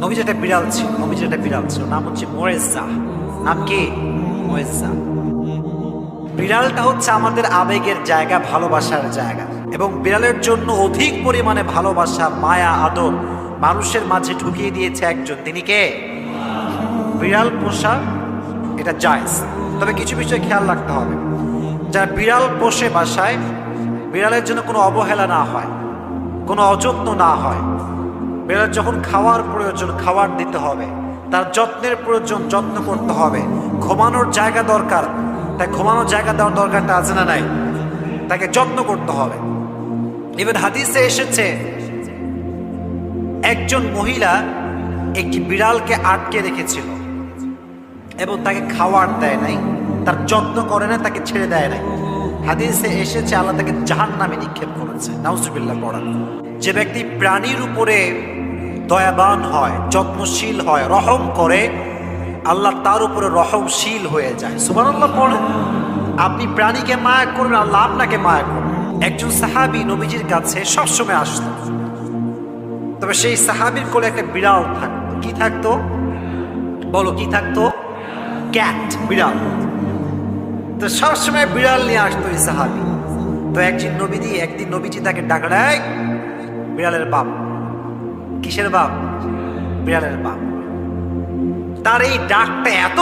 নবীজির একটা বিড়াল ছিল, নাম হচ্ছে মুয়েজ্জা। নাম কি? মুয়েজ্জা। বিড়ালটা হচ্ছে আমাদের আবেগের জায়গা, ভালোবাসার জায়গা, এবং বিড়ালের জন্য অধিক পরিমাণে ভালোবাসা, মায়া, আদর মানুষের মাঝে ঢুকিয়ে দিয়েছে একজন। তিনি কে? বিড়াল পোষা এটা জায়েজ, তবে কিছু বিষয় খেয়াল রাখতে হবে। যারা বিড়াল পোষে বাসায়, বিড়ালের জন্য কোনো অবহেলা না হয়, কোনো অযত্ন না হয়। বিড়ালের যখন খাওয়ার প্রয়োজন খাবার দিতে হবে, তার যত্নের প্রয়োজন যত্ন করতে হবে। ঘুমানোর জায়গা দরকার, তাই ঘুমানোর জায়গা দেওয়ার দরকারটা আছে না নাই? তাকে যত্ন করতে হবে। ইভেন হাদিসে এসেছে একজন মহিলা একটি বিড়ালকে আটকে রেখেছিল এবং তাকে খাওয়ার দেয় নাই, তার যত্ন করে না, তাকে ছেড়ে দেয় নাই। হাদিসে এসেছে আল্লাহ তাকে জাহান্নামে নিক্ষেপ করেছে। নাউজুবিল্লাহ পড়ান। যে ব্যক্তি প্রাণীর উপরে দয়াবান হয়, যত্নশীল হয়, রহম করে, আল্লাহ তার উপরে রহমশীল হয়ে যায়। সুবহানাল্লাহ পড়েন। আপনি প্রাণীকে মায়া করবেন, আল্লাহ আপনাকে মায়া করবেন। একজন সাহাবী নবীজির কাছে সবসময় আসতো, তবে সেই সাহাবীর কোলে একটা বিড়াল থাকতো। কি থাকতো? বলো কি থাকতো? ক্যাট, বিড়াল। তো সবসময় বিড়াল নিয়ে আসতো এই সাহাবী। তো একদিন নবীজি তাকে ডাকড়ায়, বিড়ালের বাপ। কিসের বাপ? বিড়ালের বাপ। তার এই ডাকটা এত